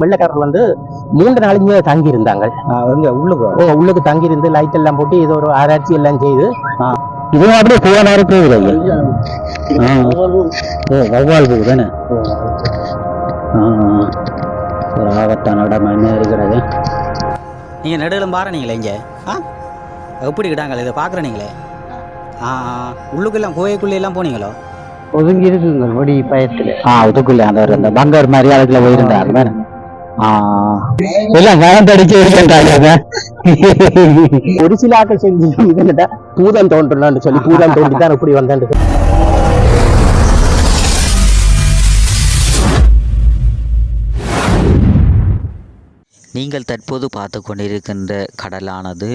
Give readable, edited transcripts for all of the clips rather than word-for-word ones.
வெள்ளைக்காரர் வந்து 3 நாளைக்கு தங்கி இருந்தாங்க. உள்ளுக்கு தங்கி இருந்து லைட் எல்லாம் போட்டு இது ஒரு ஆராய்ச்சி எல்லாம் செய்து இதுவும் அப்படியே பூவனாரு போகுது. வௌவால் பூ தானே. ஒரு ஆபத்தான இடம் என்ன இருக்கிறது. நீங்க நெடுகளும் பாருனீங்களே இங்க எப்படி கிட்டாங்களே இதை பாக்குறீங்களே. உள்ளுக்கெல்லாம் கோயைக்குள்ள எல்லாம் போனீங்களோ? ஒதுங்கி இருக்குங்க ஒடி பயத்துல. ஒதுக்குள்ள அந்த பங்கர் மாதிரி அதுக்குள்ள போயிருந்தாங்க. எல்லாம் கலந்தடிச்சு இருக்கின்றாங்க. ஒரு சில ஆக்கள் செஞ்சு இதுன்னுட்டா பூதம் தோன்றலான்னு சொல்லி பூதம் தோண்டித்தான் இப்படி வந்தாண்டு. நீங்கள் தற்போது பார்த்து கொண்டிருக்கின்ற கடலானது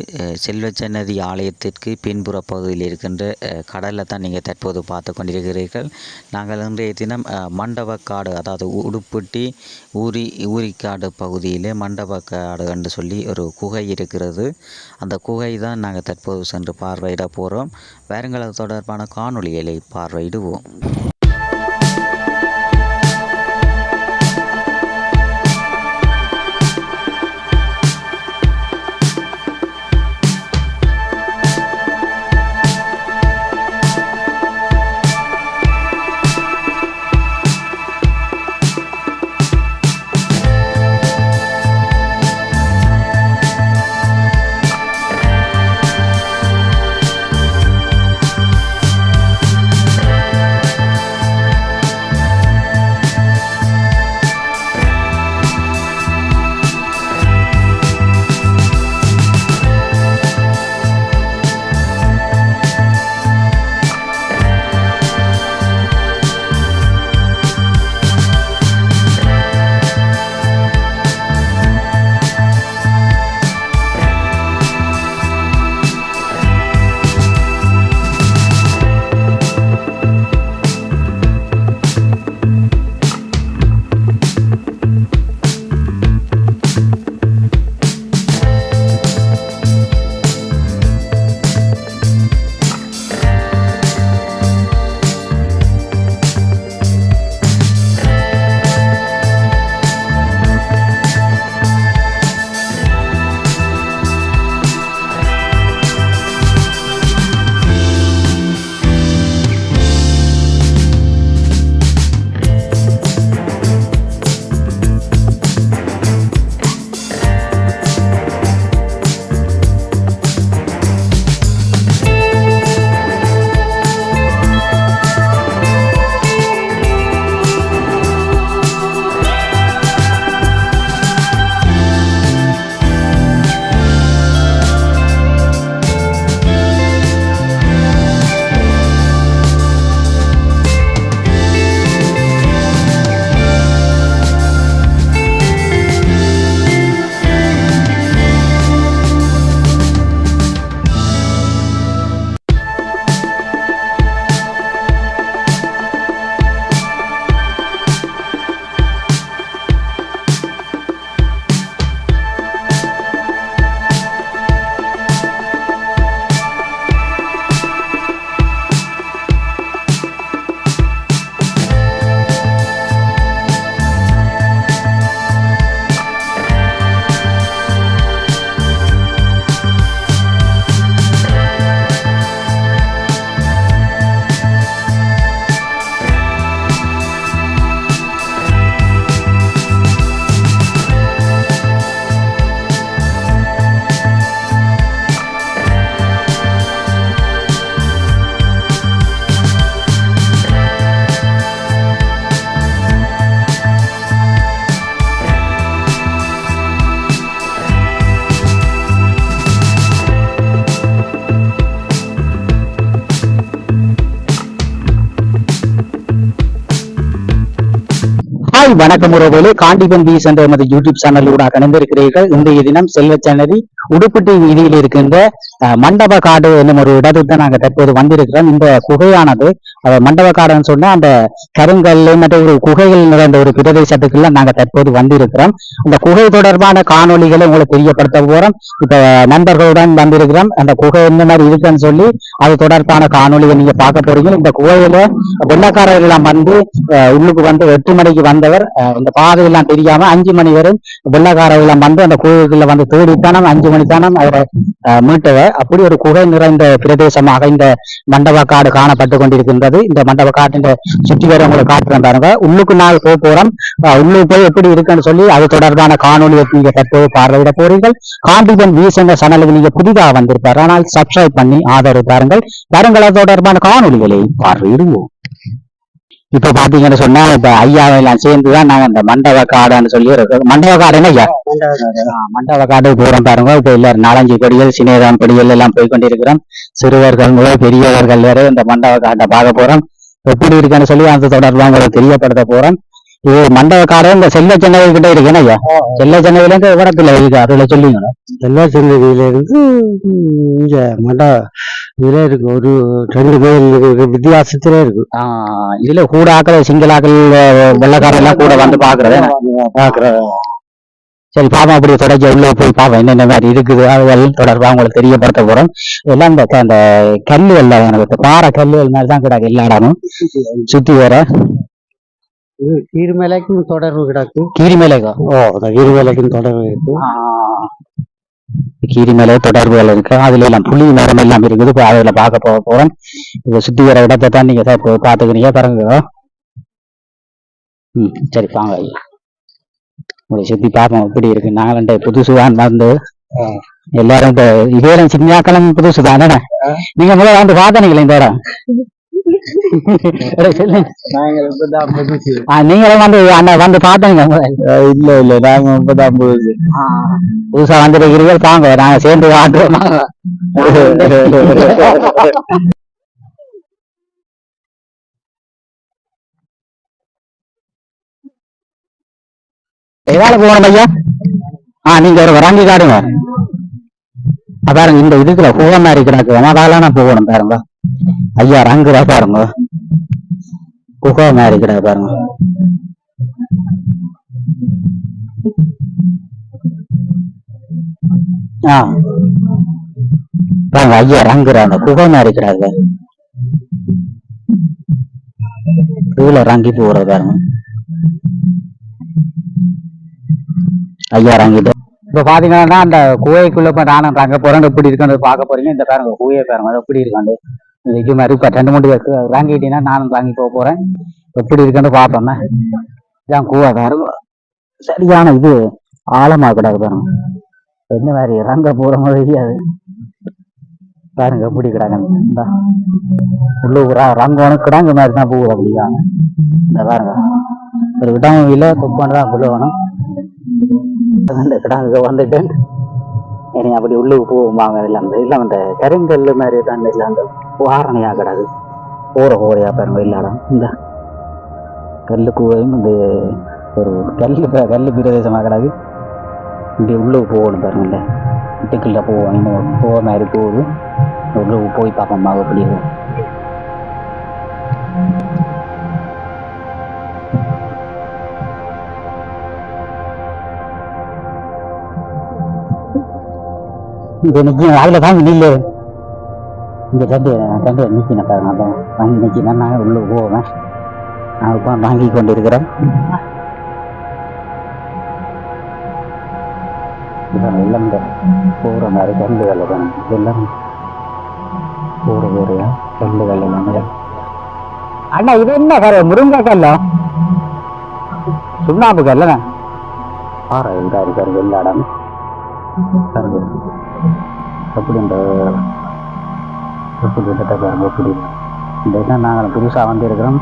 செல்வச்சன்னதி ஆலயத்திற்கு பின்புற பகுதியில் இருக்கின்ற கடலில் தான் நீங்கள் தற்போது பார்த்து கொண்டிருக்கிறீர்கள். நாங்கள் இன்றைய தினம் மண்டபக்காடு, அதாவது உடுப்பட்டி ஊரிக்காடு பகுதியிலே மண்டபக்காடு என்று சொல்லி ஒரு குகை இருக்கிறது. அந்த குகை தான் நாங்கள் தற்போது சென்று பார்வையிட போகிறோம். வேறுங்கள் அது தொடர்பான காணொளிகளை பார்வையிடுவோம். ஹாய் வணக்கம் உறவுகளே, காண்டிபன் பீஸ் என்ற எமது யூடியூப் சேனலோட கலந்திருக்கிறீர்கள். இன்றைய தினம் செல்வச்சன்னதி உடுப்பட்டி வீதியில் இருக்கின்ற மண்டபக்காடு என்னும் ஒரு இடத்துக்கு நாங்கள் தற்போது வந்திருக்கிறோம். இந்த குகையானது மண்டபக்காடுன்னு சொன்னா அந்த கருங்கல் மற்ற ஒரு குகைகள் நிறைந்த ஒரு பிரதேசத்துக்குள்ள நாங்கள் தற்போது வந்திருக்கிறோம். இந்த குகை தொடர்பான காணொலிகளை உங்களுக்கு தெரியப்படுத்த போறோம். இப்ப நண்பர்களுடன் வந்திருக்கிறோம். அந்த குகை என்ன மாதிரி இருக்குன்னு சொல்லி அது தொடர்பான காணொலியை நீங்க பார்க்க போறீங்க. இந்த குகையில வெள்ளக்காரர்கள் எல்லாம் வந்து உள்ளுக்கு வந்து 8 மணிக்கு வந்தவர் பேர் இந்த பாதையெல்லாம் தெரியாம 5 மணி வரும் வெள்ளக்காரர்கள் வந்து அந்த கோயிலுக்குள்ள வந்து தேடித்தானம் 5 மணித்தானம் அவரை மீட்டவ. அப்படி ஒரு குகை நிறைந்த பிரதேசமாக இந்த மண்டபக்காடு காணப்பட்டு கொண்டிருக்கின்றது. இந்த மண்டபக்காட்டின் சுற்றி வர உங்களை காட்டுறேன் பாருங்க. உள்ளுக்கு நாள் போறோம். உள்ளுக்கு போய் எப்படி இருக்குன்னு சொல்லி அது தொடர்பான காணொலியை நீங்க தற்போது பார்வையிட போறீர்கள். காண்டிபன் வீசங்க சேனலுக்கு நீங்க புதிதாக வந்திருப்பார், ஆனால் சப்ஸ்கிரைப் பண்ணி ஆதரவு தாருங்கள். வருங்கள தொடர்பான காணொலிகளை பார்வையிடுவோம். இப்ப பாத்தீங்கன்னு சொன்னா இப்ப ஐயாவெல்லாம் சேர்ந்துதான் நாங்க இந்த மண்டபக்காடுன்னு சொல்லி இருக்கோம். மண்டபக்காடு என்ன ஐயா? மண்டபக்காடு போறோம் பாருங்க. இப்ப எல்லாரும் 4-5 படிகள் சின்னதாம் படிகள் எல்லாம் போய் கொண்டிருக்கிறோம். சிறுவர்கள் முதல் பெரியவர்கள் வரை இந்த மண்டபக்காட்டை பார்க்க போறோம். எப்படி இருக்குன்னு சொல்லி அந்த தொடர்பாக உங்களுக்கு தெரியப்படுத்த போறோம். இது மண்டபக்காடு இந்த செல்ல சென்னை கிட்ட இருக்கேன் ஐயா. செல்ல சென்னையில இருந்து விவரத்துல இருக்கு, அதுல சொல்லுங்க. செல்ல சென்னையில இருந்து இங்க இதுல இருக்கு, ஒரு 2 கோயில் வித்தியாசத்திலே இருக்கு. இதுல கூட ஆக்கள் சிங்களாக்கள் வெள்ளக்காரர் எல்லாம் கூட வந்து பாக்குற. சரி பாப்பா அப்படி தொடர்ச்சி உள்ள போய் பாப்போம் என்னென்ன மாதிரி இருக்குது அதுகள் தொடர்பா உங்களுக்கு தெரியப்படுத்த போறோம். எல்லாம் இந்த கல்லுகள் எனக்கு பாறை கல்லுகள் மாதிரிதான் கிடக்கு எல்லா இடமும் சுத்தி வர. கீரிமலைக்கும் தொடர்பு கிடக்கு. கீரிமலைக்கா? கீரிமலைக்கும் தொடர்பு இருக்கு. கீரிமலை தொடர்புகள் இருக்கு. அதுல எல்லாம் புலி மரம் எல்லாம் இருக்குது. அதுல பார்க்க போறோம். இதை சுத்தி வர இடத்தை தான் நீங்க பாத்துக்கிறீங்க பாருங்க. சரி வாங்க ஐயா, உங்களை சுத்தி பார்ப்போம் எப்படி இருக்கு. நாங்களே புதுசுதான் வந்து எல்லாரும் இந்த இதெல்லாம் சின்னாக்களும் புதுசுதானே. நீங்க முதல்ல வந்து பார்த்தீங்களா இந்த இடம்? நீங்களும் வந்து வந்து பாத்தீங்க? இல்ல நாங்க இப்பதான் புதுசா வந்துருக்கிறீர்கள். பாங்க நாங்க சேர்ந்து வாங்குறோம். எதால போகணும் ஐயா? நீங்க ஒரு ரங்கி காடுங்க பாருங்க. இந்த இதுக்குள்ள போகாம இருக்கிறாக்கு அதால போகணும் பாருங்க ஐயா. ரங்குறா பாருங்க, குகை மாதிரி கிடக்கு பாருங்க. பாருங்க ஐயா ரங்குறாங்க, குகை மாதிரி கிடக்கு. கீழே ரங்கி போறது பாருங்க ஐயா ரங்கிட்டு. இப்ப பாத்தீங்கன்னா அந்த குகைக்குள்ள இப்ப நானும் ரங்க போறேன். எப்படி இருக்குன்னு பார்க்க போறீங்க. இந்த பாருங்க குகையை பாருங்க எப்படி இருக்காண்டு. இது மாதிரி இப்ப 2-3 வாங்கிட்டீங்கன்னா நானும் வாங்கி போறேன். எப்படி இருக்குன்னு பாப்போம்னா இதான் கூவா பாருங்க. சரியான இது ஆழமா கிடக்கு பாருங்க. என்ன மாதிரி ரங்க போற மாதிரி தெரியாது பாருங்க எப்படி கிடக்கு. இந்த உள்ள ரங்கோன்னு கிடங்கு மாதிரி தான் போகுது. அப்படியா இந்த பாருங்க ஒரு இடம் இல்ல தொப்பான்னு தான் புள்ளணும். அந்த கிடங்கு வந்துட்டு இனி அப்படி உள்ளுக்கு போவாங்க. எல்லாம் அந்த கருங்கல்லு மாதிரி தான் இல்லை, அந்த வாரணையா கிடக்கு. கோரையா பாருங்க இல்லாடம். இந்த கல்லு கூவையும் இந்த ஒரு கல்லு பிரதேசமாக கிடக்கு. இப்படி உள்ளுக்கு போகணும் பாருங்க. இந்த வீட்டுக்குள்ள போவோம். இன்னும் போக மாதிரி போகுது. உள்ளுக்கு போய் பார்ப்போம்மா எப்படி இருக்கும். இது நிற்கணும். அதில் தாங்க நில்லு. இந்த தண்டு நிற்கணும் பாருங்க. அதான் வாங்கி நிற்கணும். நான் உள்ளுக்கு போவேன். நான் இப்போ வாங்கி கொண்டு இருக்கிறேன். எல்லாம் போகிற மாதிரி கல்லுகள் தானே எல்லாம் போறையா கல்லுகள் எல்லாமே. அண்ணா இது என்ன கரை? முருங்கை கல்லா சுண்ணாம்பு கல்ல பாறை இருக்காரு எல்லா இடமும் எப்படி இந்த எப்படி பாருங்க எப்படி இந்த இடம் நாங்கள் புதுசாக வந்து இருக்கிறோம்.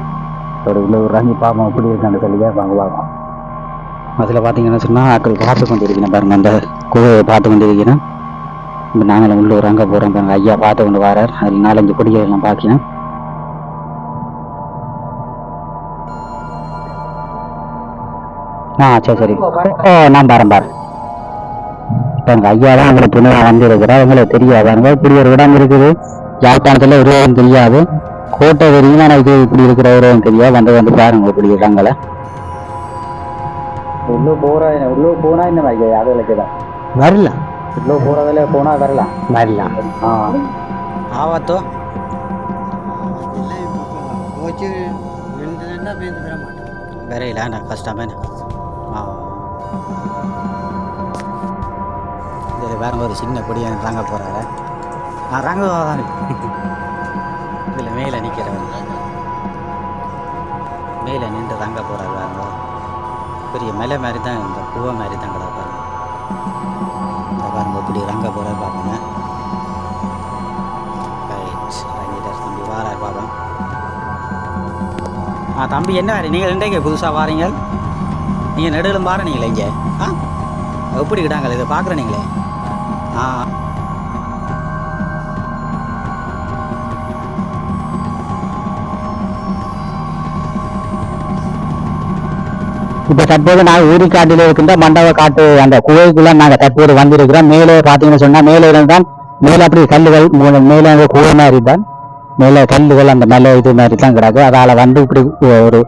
ஒரு இவ்வளோ ஒரு ரங்கி பார்ப்போம் எப்படி இருக்கான்னு சொல்லியா வாங்க பார்ப்போம். அதில் பார்த்தீங்கன்னா சொன்னால் ஆட்கள் பார்த்து கொண்டு இருக்கிறேன் பாருங்க. அந்த குகையை பார்த்து கொண்டு இருக்கிறேன். இப்போ நாங்களும் உள்ள ஒரு அங்கே போகிறோம் பாருங்க. ஐயா பார்த்து கொண்டு வரார். அதில் 4-5 கொடிகள் எல்லாம் பார்க்கணும். சரி நான் பாரு பாருங்க. ஐயா தான் உங்களுக்கு துணையாக வந்து இருக்கிறா. உங்களுக்கு தெரியாது பாருங்க. இப்படி ஒரு இடம் இருக்குது யாழ்ப்பாணத்துல ஒரு இடம் தெரியாது. கோட்டை தெரியும், ஆனால் இது இப்படி இருக்கிற ஒரு இடம் தெரியாது. வந்து பாருங்க இப்படி இருக்காங்கள. உள்ள போனா இந்த மாதிரி அதுகளுக்கு தான் வரலாம். உள்ள போறதுல போனா வரலாம். ஆவாத்தோ விரையில நான் கஷ்டமே. இதில் வேற ஒரு சின்ன பொடியை தாங்க போகிறாரு. ரங்க தான் இதில் மேலே நிற்கிறவர் மேலே நின்று தாங்க போகிறாரு. வேற பெரிய மலை மாதிரி தான், இந்த பூவை மாதிரி தான் கிடப்பாரு. இந்த பாருங்க இப்படி ரங்க போகிறார் பார்ப்போங்க. ரைட் தம்பி வாரார் பார்ப்போம். தம்பி என்ன நீங்கள் இன்றைக்கு புதுசாக வாரீங்க? நீங்கள் நெடுகளும் பாருங்களே இங்கே. எப்படி கிட்டாங்களே இதை பார்க்குறேன் நீங்களே. இப்ப தற்போது நாங்கள் ஊரிக்காட்டில் இருக்கின்ற மண்டப காட்டு அந்த குகைக்குள்ள நாங்க தற்போது வந்திருக்கிறோம். மேலே பாத்தீங்கன்னு சொன்னா மேலே இருந்தால் மேல அப்படி கல்லுகள் மேலே குகை மாதிரி தான், மேல கல்லுகள் அந்த மேல இது மாதிரி தான் கிடக்கு. அதால வந்து இப்படி ஒரு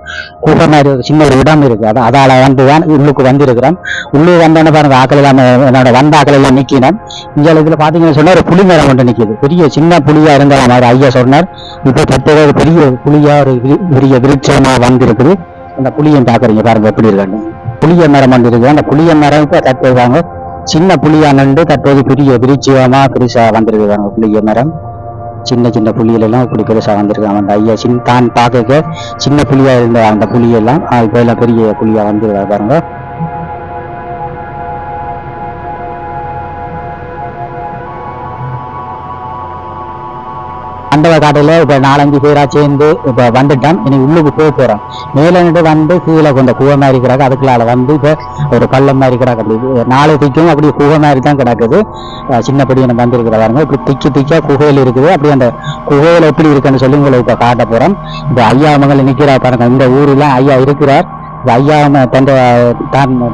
குகை மாதிரி ஒரு சின்ன ஒரு இடம் இருக்கு. அதால வந்து தான் உள்ளுக்கு வந்திருக்கிறோம். உள்ளுக்கு வந்தோன்னு பாருங்க ஆக்கள் எல்லாம் என்னோட வந்த ஆக்கள் எல்லாம் நிக்கினேன். இங்க இதுல பாத்தீங்கன்னு சொன்னா ஒரு புலி மரம் கொண்டு நிக்குது. பெரிய சின்ன புலியா இருந்தாலும் அவர் ஐயா சொன்னார். இப்ப தற்போது ஒரு பெரிய புலியா ஒரு பெரிய விருட்சமா வந்திருக்குது. அந்த புளியம் பாக்குறீங்க பாருங்க எப்படி இருக்காங்க. புளிய மரம் வந்து இருக்கு. அந்த புளிய மரம் இப்ப தற்போது சின்ன புளியா நண்டு தற்போது பெரிய விருட்சமா பெருசா வந்திருக்கு பாருங்க. புளிய மரம் சின்ன சின்ன புளியில எல்லாம் இப்படி பெருசா வந்திருக்காங்க. அந்த ஐயா தான் பார்க்க சின்ன புளியா இருந்த அந்த புளியெல்லாம் இப்ப எல்லாம் பெரிய புளியா வந்துருக்காங்க பாருங்க. மண்டப காட்டில இப்ப 4-5 பேரா சேர்ந்து இப்ப வந்துட்டோம். இனி உள்ளுக்கு போறோம். மேல வந்து கீழே கொண்ட குகை மாதிரி கிடக்கு. அதுக்குள்ளால வந்து இப்ப ஒரு பள்ளம் மாதிரி கிடக்கு. அப்படி 4 திக்கும் அப்படி குகை மாதிரி தான் கிடக்குது. சின்னப்படி நம்ம வந்திருக்கிற பாருங்க. இப்படி திக்கா குகையில் இருக்குது. அப்படி அந்த குகையில எப்படி இருக்குன்னு சொல்லி உங்களை இப்ப காட்ட போறோம். இப்ப ஐயா மகள் நிக்கிறா பாருங்க. இந்த ஊர்ல ஐயா இருக்கிறார். ஐயா தான்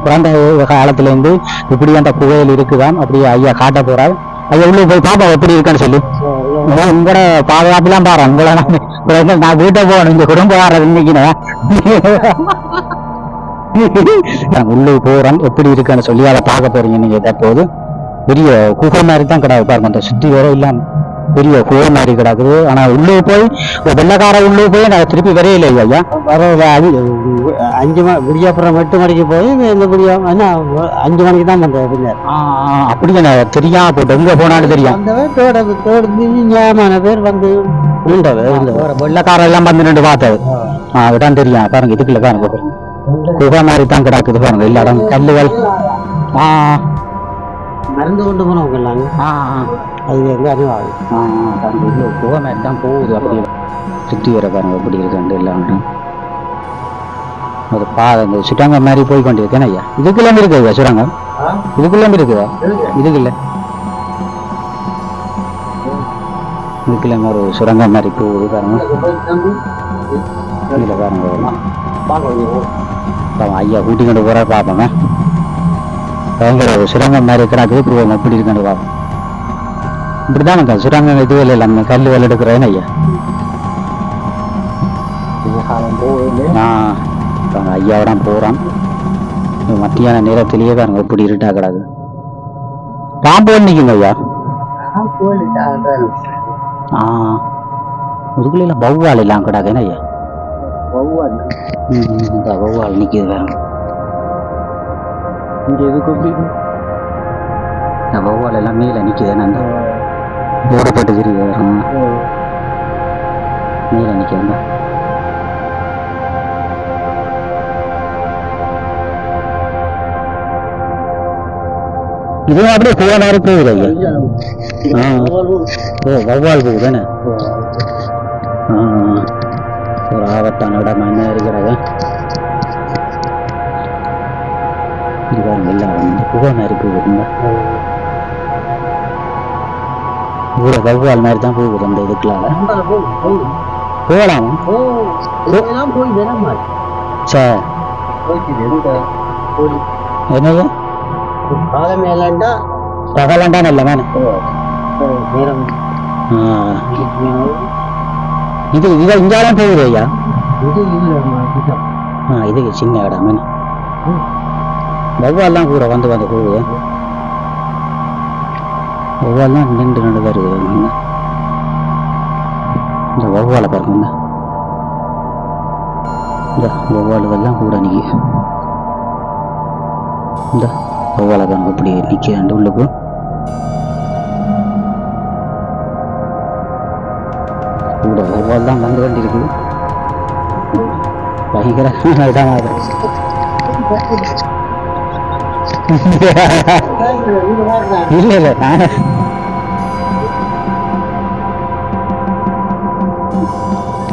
பிறந்த காலத்துல இருந்து இப்படி அந்த குகையில் இருக்குதான். அப்படி ஐயா காட்ட போறார். ஐயா உள்ள போய் பாப்பா எப்படி இருக்குன்னு சொல்லி உங்களோட பாதுகாப்புலாம் பாரு. உங்களை நான் வீட்டை போகணும். இந்த குடும்பக்காரர் இன்னைக்குன்னு உள்ளே போறோம். எப்படி இருக்குன்னு சொல்லி அதை பார்க்க போறீங்க நீங்க. தற்போது பெரிய குகை மாதிரி தான் கிடக்கு பாருங்க. அந்த சுத்தி வேற இல்லாம பெரிய குகை மாதிரி கிடக்குது. ஆனா உள்ளே போய் வெள்ளக்கார உள்ளே போய் நான் திருப்பி வரையில ஐயா வர 5 விடியாப்புறம் 8 மணிக்கு போய் இந்த விடியம் 5 மணிக்கு தான் பண்றேன். அப்படி தெரியா போட்டு எங்க போனாலும் தெரியும். ஞாபகமான பேர் வந்து வெள்ளக்கார எல்லாம் வந்து நின்று பார்த்தது அதுதான் தெரியும் பாருங்க. இதுக்குள்ள பாருங்க குகை மாதிரி தான் கிடக்குது பாருங்க. எல்லா இடம் கல்லுகள் மறந்து கொண்டு போனவங்க எல்லாங்க. அது எங்க அறிவாங்க குகை மாதிரி தான் போகுது. அப்படி சுற்றி வர பாருங்க எப்படி இருக்காண்டு எல்லாம் ஒரு அந்த சுரங்கம் மாதிரி போய் கொண்டிருக்கேன் ஐயா. இதுக்கெல்லாம் இருக்குதா சுரங்கம்? இதுக்கெல்லாம் இருக்குதா? இதுக்குல்ல இதுக்கெல்லாம் ஒரு சுரங்கம் மாதிரி போகுது பாருங்க. இதுல பாருங்க ஐயா கூட்டி கொண்டு போற பாப்போங்க. பயங்கர ஒரு சுரங்கம் மாதிரி இருக்கிறாங்க. எப்படி இருக்குன்னு பார்ப்போம். இப்படிதான் சுரங்கம் இதுவே இல்லை நம்ம கல் வேலை எடுக்கிறேன்னு ஐயா. ஐயாவிடம் போறான். மத்தியான நேரத்திலேயே பாருங்க எப்படி இருட்டா கிடாது. பாம்பு நிக்குங்க ஐயா. இதுக்குள்ள வௌவால் எல்லாம் கிடாதுன்னு ஐயா. வௌவால் நிக்குது பாருங்க. இங்க எதுக்கு வௌவால் எல்லாம் மேல நிக்குது. அந்த போடப்பட்டு தெரியுது மேல நிக்குதுங்க. இதுவும் அப்படியே போன நேரம் போகுது ஐயா. வௌவால் போகுதானே. ஒரு ஆபத்தான இடம் என்ன இருக்கிறது. எல்லாம் புகை மாதிரி போகுதுங்க. வௌவால் மாதிரி தான் போகுது. அந்த இதுக்குள்ளால போகலாமா? என்னது பகலாண்டா நல்ல மேன இது இங்கெல்லாம் போகுது ஐயா. இது சின்ன இடம் மேன. வௌவால்லாம் கூட வந்து போகுது. வௌவால்லாம் நின்று தான் இருக்குது. இந்த வௌவாலை பாருங்க. இந்த வௌவாலுகள்லாம் கூட நிற்க, இந்த வௌவாலுக்கு இப்படி நிற்க அந்த உள்ளுக்கு கூட வௌவால் தான் வந்து கொண்டு இருக்குது. பயங்கர இடமாக இல்ல இல்ல நான்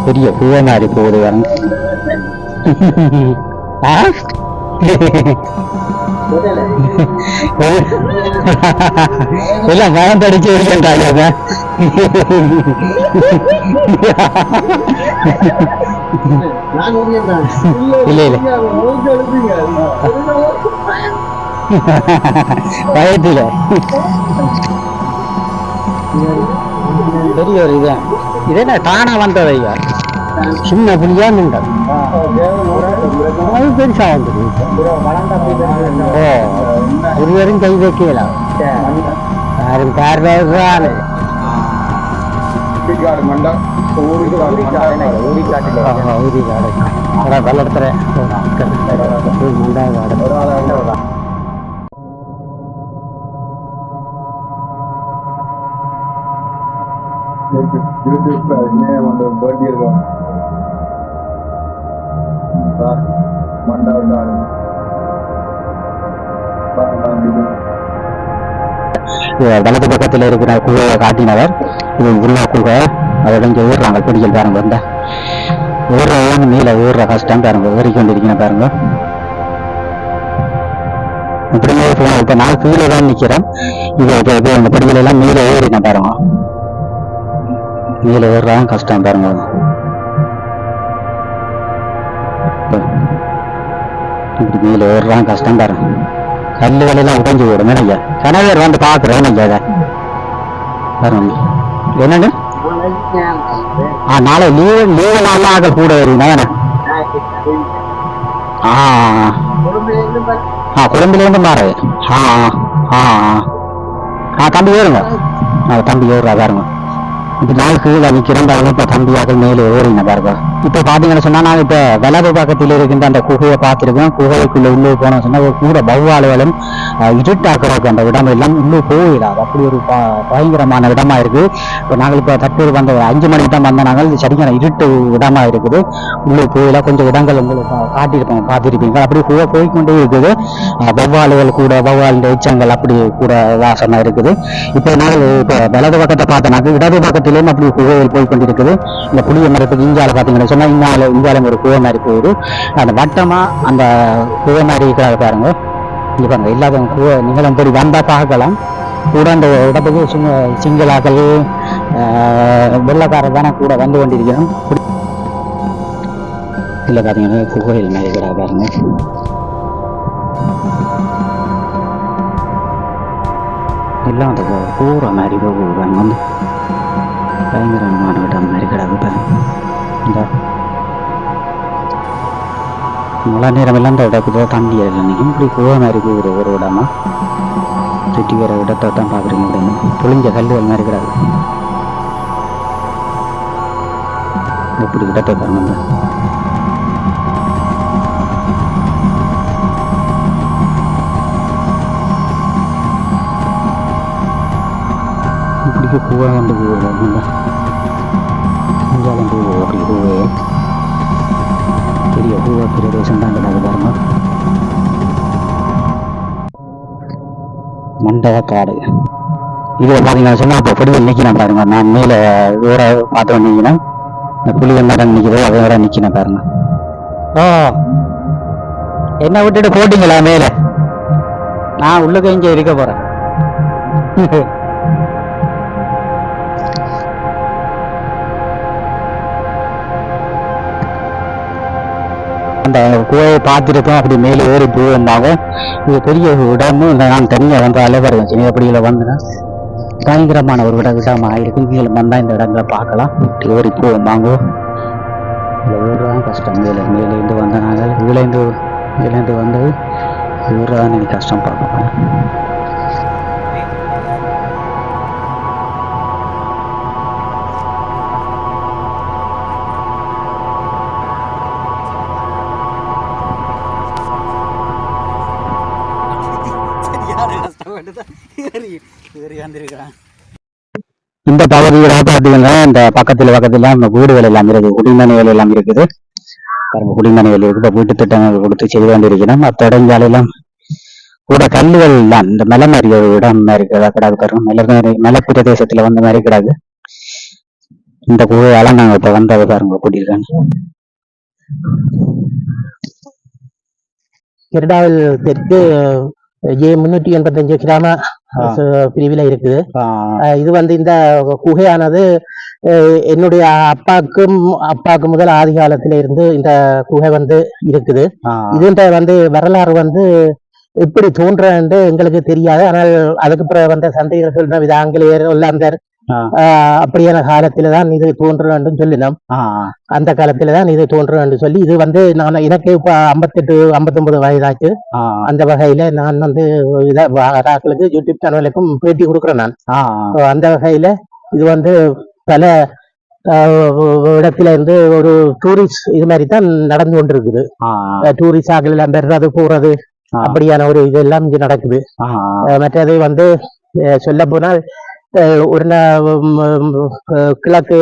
பெரிய பூவை மாதிரி போகுது வரங்க. எல்லாம் மரம் தடிச்சு இருக்கின்றாங்க. இல்ல இல்ல பயத்துல பெரிய ஒரு இதுதான். இதே தானா வந்தது ஐயா, சின்ன புள்ளியா நின்றது அது பெருசா வந்தது. ஓ ஒருவரும் கை வைக்கலாம் யாரும் காரணம் வெள்ளத்துல வலது பக்கத்தில் இருக்கிற குகையை காட்டினவர். இது உள்ள குகை, அதோட இங்க ஏறுறாங்க பிடிக்கல் பாருங்க. வந்த ஏறுற மேல ஏறுற கஷ்டம் பாருங்க, ஏறிக்கொண்டிருக்கிற பாருங்க. இப்படியே போனோம். இப்ப நான் கீழே தான் நிக்கிறேன். இது அந்த படிகள் எல்லாம் மேல ஏறின பாருங்க, மேல ஏறுறாங்க கஷ்டம் பாருங்க. இப்படி மேல ஏறுறாங்க கஷ்டம் பாருங்க. கல்லுகள் எல்லாம் உடைஞ்சு போயிடும். ஐயா கணவர் வந்து பாக்குறேன் ஐயா பாருங்க. என்னங்க நாளை லீவு நாள்லாம் ஆக கூட வருவீங்க. குழம்புல இருந்து பாரு. தம்பி ஏறுங்க, தம்பி ஏறுறா பாருங்க. இப்ப நாள் கீழே நிற்கிறேன். இப்ப தம்பியாக மேலே ஏறின பாருங்க. இப்ப பாத்தீங்கன்னு சொன்னா நான் இப்ப வலது பக்கத்தில் இருக்கின்ற அந்த குகையை பார்த்திருக்கேன். குகைக்குள்ள உள்ளே போனோம் சொன்னா கூட வௌவாலுகளும் இருட்டாக்குறதுக்கு அந்த இடம் எல்லாம் உள்ளே போயிடாது. அப்படி ஒரு பயங்கரமான இடமா இருக்கு. இப்ப நாங்கள் இப்ப தற்போது வந்த 5 மணிக்கு தான் வந்த நாங்கள். சரியான இருட்டு இடமா இருக்குது. உள்ளே போயில கொஞ்சம் இடங்கள் உங்களுக்கு காட்டியிருப்போம், பார்த்திருப்பீங்க. அப்படி குகை போய்கொண்டே இருக்குது. வௌவாலுகள் கூட வௌவால் எச்சங்கள் அப்படி கூட வாசனை இருக்குது. இப்ப நாங்கள் இப்ப வலது பக்கத்தை பார்த்தோம்னாக்க இடது பக்கத்திலேயும் அப்படி குகைகள் போய்கொண்டிருக்குது. இந்த புளிய மரத்துக்கு இஞ்சால பாத்தீங்கன்னா சொன்னா இங்காலம் ஒரு குகை மாதிரி போகுது. அந்த வட்டமா அந்த குகை மாதிரி இருக்கிறாங்க பாருங்க. இங்க பாருங்க எல்லாரும் குகை நீங்களும் போய் வந்தா பார்க்கலாம். கூட அந்த இடத்துக்கு சிங்களாக்கள் வெள்ளக்காரர் தானே கூட வந்து கொண்டிருக்கணும். இல்ல பாத்தீங்கன்னா குகைகள் மாதிரி இருக்கிறாங்க பாருங்க. எல்லாம் அந்த கூற மாதிரி போகுது வந்து பயங்கரமான இடம் மாதிரி கிடக்கு. இந்த மழை நேரம் எல்லாம் இந்த இடத்துல தண்ணி இல்லைன்னைக்கும் இப்படி குகை மாதிரி போகுது. ஒரு இடமா சுற்றி வர இடத்தை தான் பார்க்குறீங்க. அப்படின்னு புளிஞ்ச கல்லுகள் மாதிரி கிடக்கு. இப்படி இடத்தை பாருங்க. இப்படி குகை வந்து போகுது. இஞ்சாலம் போகுது அப்படி குகை. பெரிய பூவா பிரதேசம் தான் கிடக்கு பாருங்க. மண்டபக்காடு இதுல பாத்தீங்கன்னா சொன்னா இப்ப படிவில் நிக்கிறேன் பாருங்க. நான் மேல வேற பார்த்து வந்தீங்கன்னா இந்த புளிய மரம் நிக்கிறது, அதை வேற நிக்கிறேன் பாருங்க. என்ன விட்டுட்டு போட்டீங்களா மேல? நான் உள்ளுக்கு இங்க இருக்க போறேன். அந்த குகையை பார்த்துருக்கோம். அப்படி மேலே ஏறி போயிருந்தாங்க. இது பெரிய இடமும் இல்லை. நான் தனியாக வந்து அலைவருவேன் சின்னப்படியில் வந்தேன்னா பயங்கரமான ஒரு இடமா ஆயிருக்கும். கீழே வந்தால் இந்த இடங்களை பார்க்கலாம். ஏறி போவோம் வாங்க. இதில் ஊர்தான் கஷ்டம். மேலேருந்து வந்த நாங்கள் இதுலேருந்து வந்தது ஊர்தான் எனக்கு கஷ்டம் பார்க்கலாம். வந்திருக்கிறேன். இந்த பகுதியில பாத்தீங்கன்னா இந்த பக்கத்துல நம்ம வீடுகள் எல்லாம் இருக்குது, குடிமனைகள் எல்லாம் இருக்குது. பாருங்க, குடிமனைகள் இருக்கு. இப்ப வீட்டு திட்டங்கள் கொடுத்து செய்து கொண்டிருக்கிறோம். மற்ற இடங்களிலும் கூட கல்லுகள் தான் இந்த மலை மாதிரி ஒரு இடம் மாதிரி கிடக்கு பாருங்க. மலை பிரதேசத்துல வந்த மாதிரி கிடக்கு. இந்த குகையால நாங்க இப்ப வந்ததை பாருங்க கூட்டியிருக்காங்க. கிரடாவில் தெற்கு A385 கிராம பிரிவில இருக்குது. இது வந்து இந்த குகையானது என்னுடைய அப்பாக்கு முதல் ஆதி காலத்தில இருந்து இந்த குகை வந்து இருக்குது. இதுன்ற வந்து வரலாறு வந்து எப்படி தோன்றன்னு எங்களுக்கு தெரியாது. ஆனால் அதுக்கு பிறகு வந்த சந்தைகள் சொல்ற இது ஆங்கிலேயர் ஒல்லாந்தர் அப்படியான காலத்துலதான் இது தோன்றும் என்று சொல்லினோம். அந்த காலத்துலதான் இது தோன்றும் என்று சொல்லி இது வந்து நான் எனக்கு இப்ப 58 59 வயதாச்சு. அந்த வகையில நான் வந்து யூடியூப் சேனலுக்கும் பேட்டி கொடுக்குறேன் நான். அந்த வகையில இது வந்து பல இடத்துல இருந்து ஒரு டூரிஸ்ட் இது மாதிரி தான் நடந்து கொண்டிருக்குது. டூரிஸ்ட் ஆகல எல்லாம் பெறது போறது அப்படியான ஒரு இதெல்லாம் இங்க நடக்குது. மற்றது வந்து சொல்ல போனால் ஒரு கிழக்கு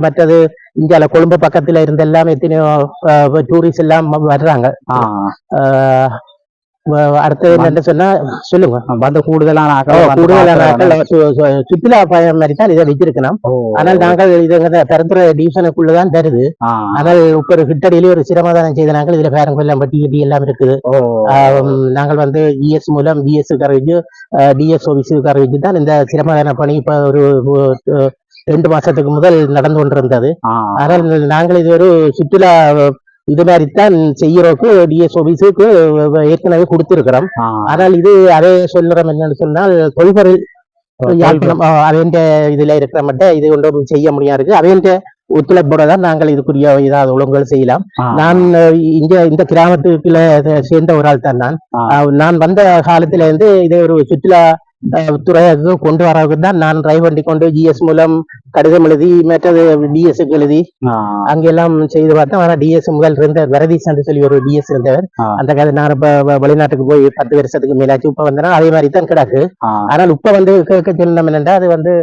மற்றது இந்தியால கொழும்பு பக்கத்துல இருந்து எல்லாம் எத்தனையோ டூரிஸ்ட் எல்லாம் வர்றாங்க. அடுத்து என்ன சொன்னா சொல்லுங்க. வந்து கூடுதலான சுற்றுலா பயணம் மாதிரி தான் இதை வச்சிருக்கணும். ஆனால் நாங்கள் இது பெருந்துறை டிவிஷனுக்குள்ளதான் தருது. ஆனால் இப்ப ஒரு கிட்டடியிலே ஒரு சிரமதானம் செய்த நாங்கள் இதுல பேரங்க எல்லாம் வட்டி கட்டி எல்லாம் இருக்குது. நாங்கள் வந்து இஎஸ் மூலம் பிஎஸ் கரவிச்சு டிஎஸ் ஓபிசி கரவிச்சு தான் இந்த சிரமதான பணி இப்ப ஒரு 2 மாசத்துக்கு முதல் நடந்து கொண்டிருந்தது. ஆனால் நாங்கள் இது ஒரு சுற்றுலா இது மாதிரித்தான் செய்யறோக்கு டிஎஸ் ஓபிஸுக்கு ஏற்கனவே கொடுத்திருக்கிறோம். ஆனால் இது அதே சொல்றோம் என்னன்னு சொன்னால் தொல்பொருள் அவன் இதுல இருக்கிற மட்டும் இது ஒன்றும் செய்ய முடியாது. அவன் ஒத்துழைப்போட தான் நாங்கள் இதுக்குரிய ஏதாவது ஒழுங்குகள் செய்யலாம். நான் இந்த கிராமத்துக்குள்ள சேர்ந்த ஒரு ஆள் தான். நான் வந்த காலத்துல இருந்து இதை ஒரு சுற்றுலா துறையாக கொண்டு வரவுக்கு தான் நான் டிரைவ் பண்ணி கொண்டு ஜிஎஸ் மூலம் கடிதம் எழுதி மற்றது டிஎஸ்க்கு எழுதி அங்கெல்லாம் செய்து பார்த்தேன். ஆனா டிஎஸ் முதல் இருந்த வரதீஸ் என்று சொல்லி ஒரு டிஎஸ் இருந்தவர். அந்த கதை நான் இப்ப வெளிநாட்டுக்கு போய் 10 வருஷத்துக்கு மேலாச்சு. இப்ப வந்தேன்னா அதே மாதிரி தான் கிடக்கு. ஆனால் இப்ப வந்து கேட்க சொல்லணும் என்னென்றா அது வந்து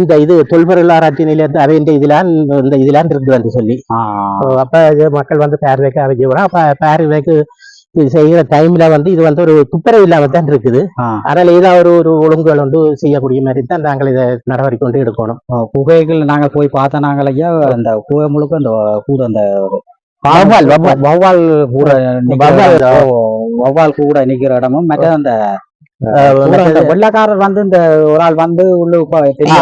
இந்த இது தொல்பொருள் ஆராய்ச்சி நிலையத்து அவை இந்த இதெல்லாம் இருக்குது என்று சொல்லி அப்ப மக்கள் வந்து பார்வைக்கு அவை செய்வோம். அப்ப பார்வைக்கு செய்யற டைம்ல வந்து இது வந்து ஒரு துப்புரவு இல்லாம தான் இருக்குது. அதனால ஏதாவது ஒரு ஒழுங்குகள் வந்து செய்யக்கூடிய மாதிரி தான் நாங்கள் இதை நடவடிக்கை கொண்டு எடுக்கணும். குகைகள் நாங்க போய் பார்த்த நாங்களையா அந்த குகை முழுக்க அந்த கூட அந்த வௌவால் கூட நிக்கிற இடமும் மற்ற அந்த வெள்ளக்காரர் வந்து இந்த ஒரு ஆள் வந்து உள்ள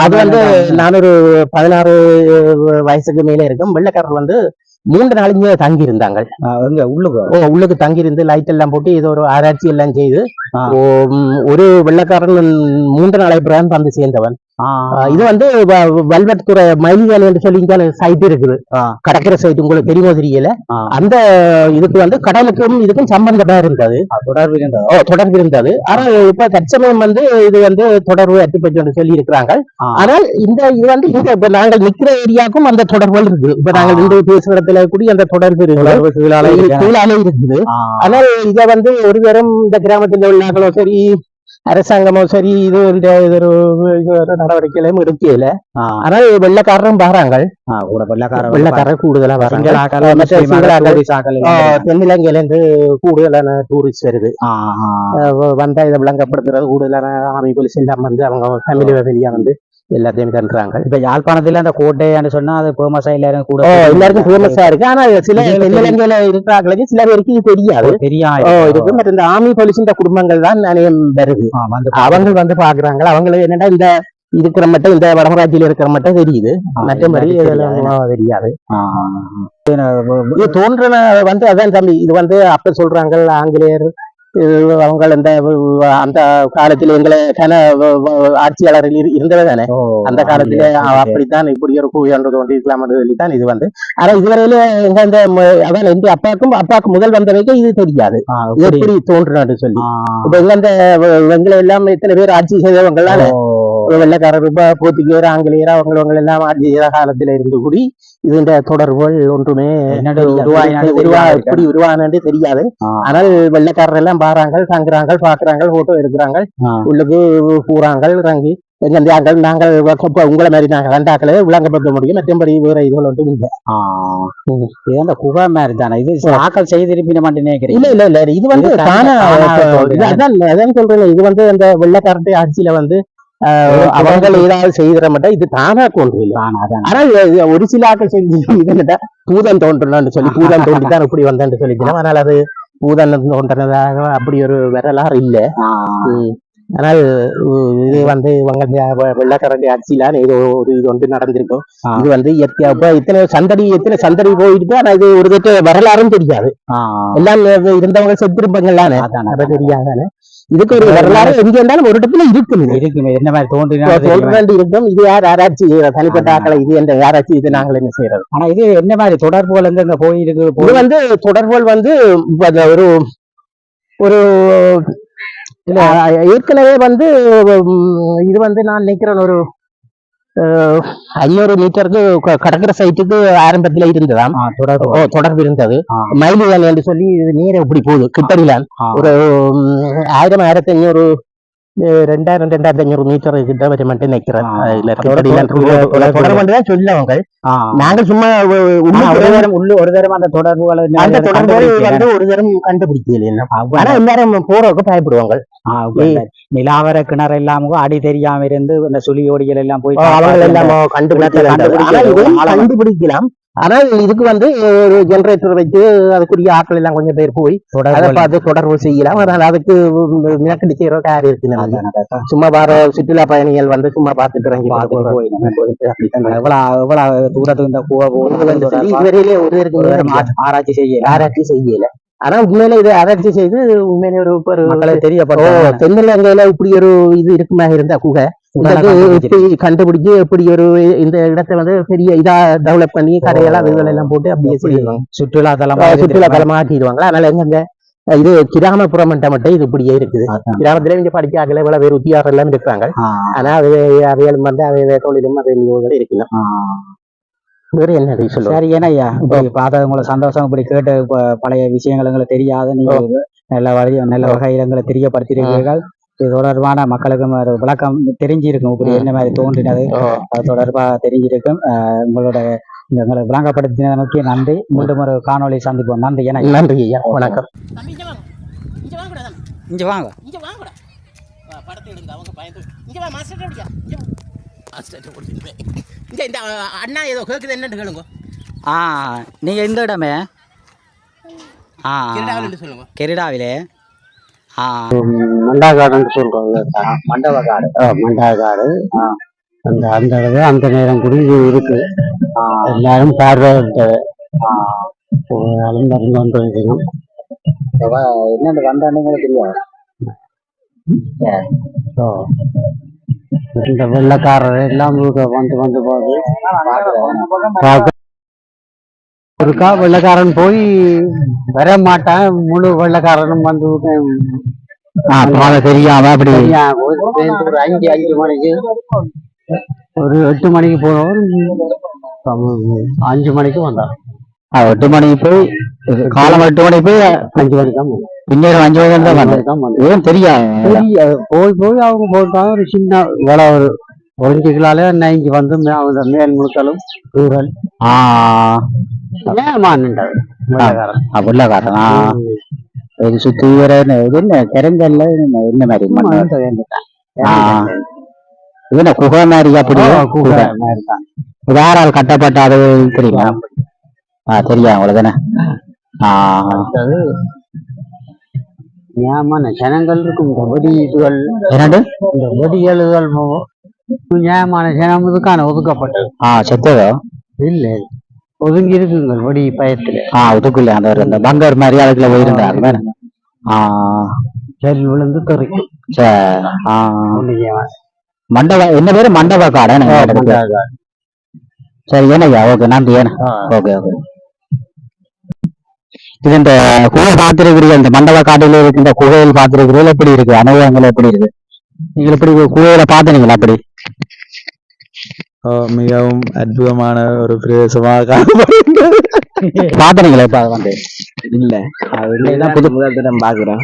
அது வந்து நான் ஒரு 16 வயசுக்கு மேலே இருக்கும். வெள்ளக்காரர் வந்து 3 நாளைக்கு தங்கி இருந்தாங்க. உள்ளுக்கு தங்கி இருந்து லைட் எல்லாம் போட்டு இது ஒரு ஆராய்ச்சி எல்லாம் செய்து ஒரு வெள்ளக்காரன் 3 நாளை பிறகு வந்து சேர்ந்தவன். இது வந்து வல்வெட் துறை மயில்வேலை என்று சொல்லி சைட் இருக்குது, கடற்கரை சைட். உங்களுக்கு தெரியுமோ தெரியல. அந்த இதுக்கு வந்து கடலுக்கும் இதுக்கும் சம்பந்தமா இருந்தது, தொடர்பு இருந்தது. ஆனா இப்ப தற்சமயம் வந்து இது வந்து தொடர்பு அட்டுப்பட்டு சொல்லி இருக்கிறாங்க. ஆனால் இந்த இது வந்து இப்ப நாங்கள் நிக்கிற ஏரியாவுக்கும் அந்த தொடர்புகள் இருக்குது. இப்ப நாங்கள் இந்த பேசுறதுல கூடிய அந்த தொடர்பு இருக்குது. ஆனால் இதை வந்து ஒருவரும் இந்த கிராமத்தில் உள்ளார்களோ சரி அரசாங்கமோ சரி இது ஒரு நடவடிக்கையிலும் எடுக்கல. ஆனால் வெள்ளக்காரரும் பாருங்க, வெள்ளக்காரர் கூடுதலா தென்னிலங்கையில இருந்து கூடுதலான டூரிஸ்ட் வருது. வந்தா இதை விளங்கப்படுத்துறது கூடுதலான ஆர்மி போலீஸ் எல்லாம் வந்து அவங்க ஃபேமிலி வெளியா வந்து எல்லாத்தையும் பண்றாங்க. இப்ப யாழ்ப்பாணத்துல அந்த கோட்டைன்னு சொன்னா அது பேமஸா எல்லாரும் கூட எல்லாருக்கும் பேமஸா இருக்கு. ஆனா சில தென்னிலங்கையில இருக்கிறாங்களுக்கு சில பேருக்கு இது தெரியாது இருக்கு. மற்ற இந்த ஆர்மி போலீஸ் குடும்பங்கள் தான் நினையம் வருது. அவங்க வந்து பாக்குறாங்க. அவங்களுக்கு என்னன்னா இந்த இருக்கிற மட்டும் இந்த வடமராட்சியில இருக்கிற மட்டும் தெரியுது, மற்றபடி தெரியாது. தோன்ற வந்து அதான் தம்பி. இது வந்து அப்ப சொல்றாங்க ஆங்கிலேயர் அவங்க அந்த காலத்துல எங்களை ஆட்சியாளர் இருந்தவே தானே. அந்த காலத்துல அப்படித்தான் இப்படி ஒரு கூவியாண்டு கொண்டு இருக்கலாம் சொல்லித்தான் இது வந்து. ஆனா இதுவரையில எங்க இந்த அதான் எந்த அப்பாவுக்கு முதல் வந்தவைக்கு இது தெரியாது எப்படி தோன்றுன்னு சொல்லி. இப்ப எங்க இந்த எங்களை எல்லாம் எத்தனை பேர் ஆட்சி செய்தவங்களால வெள்ளக்காரர் போர்த்துகீயர் ஆங்கிலேயர் அவங்க எல்லாம் ஆட்சி செய்த காலத்துல இருந்து கூடி இதுன்ற தொடர்புகள் ஒன்றுமே எப்படி உருவானு தெரியாது. ஆனால் வெள்ளக்காரர் எல்லாம் பாறாங்க, தங்குறாங்க, பாக்குறாங்க, போட்டோ எடுக்கிறாங்க, உள்ளுக்கு போறாங்க, இறங்கி எங்க இந்த ஆட்கள் நாங்கள் இப்ப உங்களை மாதிரி நாங்கள் ரெண்டாக்களை விளங்கப்படுத்த முடியும். மற்றபடி வேற இதுகள் ஒன்றும் இல்லை. இது அந்த குகை மாதிரி தானே இது ஆக்கள் செய்திருப்பின மட்டும் நினைக்கிறேன். இல்ல இது வந்து அதான் சொல்றேன். இது வந்து அந்த வெள்ளக்காரட்டை ஆட்சியில வந்து அவங்க ஏதாவது செய்திட மாட்டா இது தானா தோன்றும். ஆனா ஒரு சில ஆட்கள் செஞ்சு இதுன்னுட்டா பூதம் தோன்றணும்னு சொல்லி பூதம் தோன்றிதான் இப்படி வந்தேன்னு சொல்லிக்கலாம். ஆனால் அது பூதம் தோன்றதாக அப்படி ஒரு வரலாறு இல்லை. ஆனால் இது வந்து இவங்க வெள்ளக்காரண்டி ஆட்சியில இது ஒரு இது வந்து நடந்திருக்கும். இது வந்து இயற்கையா இப்ப எத்தனை சந்தடி போயிட்டு ஆனா இது ஒரு தட்டு வரலாறும் தெரியாது. எல்லாம் இருந்தவங்க செத்திருப்பாங்களானே தெரியாதானே. இதுக்கு ஒரு வரலாறு எங்க இருந்தாலும் ஒரு இடத்துல இருக்குமே என்ன மாதிரி தோன்றி இருக்கும். இது யார் ஆராய்ச்சி தனிப்பட்ட ஆக்களை இது என்ற ஆராய்ச்சி இது நாங்கள் என்ன செய்யறது. ஆனா இது என்ன மாதிரி தொடர்புகள் வந்து இந்த கோயிலுக்கு இது வந்து தொடர்புகள் வந்து ஒரு ஒரு இல்ல ஏற்கனவே வந்து இது வந்து நான் நினைக்கிறேன் ஒரு 500 மீட்டருக்கு கடற்கரை சைட்டுக்கு ஆரம்பத்துல இருந்ததாம் தொடர்பு இருந்தது. மயிலுகள் என்று சொல்லி நேரம் இப்படி போகுது கிட்டடியில ஒரு 1500 2500 மீட்டர் கிட்ட வரை மட்டும் நிக்கிறேன். தொடர்புதான் சொல்லுவாங்க. நாங்கள் சும்மா ஒரு தரம் அந்த தொடர்புகளை வந்து ஒரு தரம் கண்டுபிடிக்கல. ஆனா எல்லாரும் போறவங்க பயப்படுவாங்க. நிலாவர கிணறு இல்லாம அடி தெரியாம இருந்து இந்த சுழியோடிகள் எல்லாம் போய் அவங்க எல்லாம் கண்டுபிடிக்கலாம். ஆனால் இதுக்கு வந்து ஒரு ஜெனரேட்டர் வச்சு அதுக்குரிய ஆட்கள் எல்லாம் கொஞ்சம் பேர் போய் அதை பார்த்து தொடர்பு செய்யலாம். அதனால அதுக்கு மினக்கடி செய்யற காரியம் இருக்கு. சும்மா வர சுற்றுலா பயணிகள் வந்து சும்மா பார்த்துட்டு எவ்வளவு தூரத்துக்கு இந்த இதுவரையிலே ஒரு ஆராய்ச்சி செய்யல. ஆனா உண்மையில இது ஆராய்ச்சி செய்து உண்மையிலே ஒரு தெரியப்படும் தென்னிலங்கையில இப்படி ஒரு இது இருக்குமா இருந்தா குகை கண்டுபிடிச்சு எப்படி ஒரு இந்த இடத்தை வந்து பெரிய இதா டெவலப் பண்ணி கடையெல்லாம் இதுகள் எல்லாம் போட்டு அப்படியே செய்வாங்க. சுற்றுலா தலமா ஆக்கிடுவாங்க. அதனால எங்க இது கிராமப்புறம் மட்டும் இது இப்படியே இருக்குது. கிராமத்துல இங்க படிக்காகல இவ்வளவு வேறு உத்தியாரம் எல்லாம் இருக்காங்க. ஆனா அவைகளும் வந்து அவை தொழிலும் அவை இருக்கலாம். வேறு என்ன சொல்லுங்க. சரி ஏன்னா இப்படி பார்த்தவங்களை சந்தோஷம் இப்படி கேட்டு பழைய விஷயங்கள் எங்களுக்கு தெரியாத நீங்க நல்ல வகையில் எங்களை தெரியப்படுத்திருக்கிறீர்கள். இது தொடர்பான மக்களுக்கும் விளக்கம் தெரிஞ்சிருக்கும். இப்படி என்ன மாதிரி தோன்றினது அது தொடர்பாக தெரிஞ்சிருக்கும். உங்களோட எங்களை விளங்கப்படுத்தினதற்கு நன்றி. மீண்டும் ஒரு காணொலி சந்திப்போம். நன்றி. நன்றி ஐயா. வணக்கம். இங்க வாங்க. இந்த அண்ணா ஏதோ கேக்குது என்னன்னு கேளுங்க. நீங்க இந்த இடமே சொல்லுங்க. கெரிடாவிலே மண்டபக்காடுன்னு சொல்றாங்க. மண்டபக்காடு அந்த இடத்துல அந்த நேரம் கூட இது இருக்கு. எல்லாரும் பார்வையிட்டது மருந்து வந்துருக்கணும். என்னென்ன வந்தானுங்களுக்கு தெரியாது. இந்த வெள்ளக்காரர் எல்லாம் வந்து போது ஒருக்கா வெள்ளக்காரன் போய் வர மாட்டான். முழு வெள்ளக்காரனும் வந்து தெரியாம அப்படி ஒரு 5 மணிக்கு ஒரு 8 மணிக்கு போனவர் 5 மணிக்கு வந்தான். 8 மணிக்கு போய் காலம் 8 மணிக்கு போய் 5 மணிக்கு தான் பின்னேரம் 5 மணிக்கு தான் வந்தேன். தெரியாது போய் அவங்க போட்டாங்க. ஒரு சின்ன வேலை ஒரு 1 கிலோல இங்க வந்து மேல் முழுத்தாலும் தூரல் வெள்ளக்காரன் சுத்தி வர என்ன கிரங்கல்ல என்ன மாதிரி இது குகை மாதிரி அப்படி வேறால் கட்டப்பட்ட அது தெரியுமா? தெரியா உங்களுக்கு தானே. ஏமான ஜனங்கள் இருக்கும். இந்த வெடி இதுகள் என்னது இந்த வெடிகளுகள் ஏமான ஜனமுதுக்கான ஒதுக்கப்பட்டது. செத்ததோ இல்லை ஒதுங்கி இருக்குங்க வெடி பயத்துல. ஒதுக்குள்ள அந்த பங்கர் மாதிரி அதுக்குள்ள போயிருந்தாங்க. சரி விழுந்து தெரிக்கும். மண்டப என்ன பேரு? மண்டபக்காடு. சரி ஏனையா. ஓகே நன்றி. Okay okay. இது இந்த குகை பார்த்திருக்கிறீர்கள். இந்த மண்டபக்காட்டில இருக்கு இந்த குகையில் பார்த்திருக்கிறீர்கள். எப்படி இருக்கு அனுபவங்கள்? எப்படி இருக்கு? நீங்கள் எப்படி குகையில பார்த்தீங்களா? அப்படி மிகவும் அற்புதமான ஒரு பிரதேசமாக பார்த்தீங்களா? இப்ப வந்து இல்ல இதான் புது முதல் தடம் பாக்குறேன்.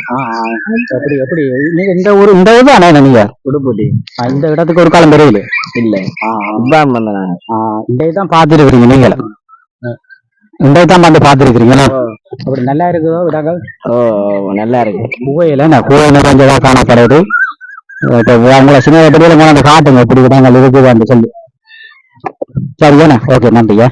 எப்படி எப்படி நீங்க இந்த ஊர் தானே நீங்க உடுப்பட்டி இந்த இடத்துக்கு ஒரு காலம் தெரியல இல்ல இப்பதான் வந்தேன். இந்த தான் பாத்துருக்கீங்க நீங்க இந்த தான் வந்து பாத்துருக்கீங்களா அப்படி நல்லா இருக்குதோ இடங்கள் நல்லா இருக்கு. புகையில நான் புகையில கொஞ்சம் காணப்படுது உங்களை சின்ன பெரிய காட்டுங்க எப்படி இடங்கள் இருக்குது சொல்லி சரியாண்ணா ஓகே நன்றியா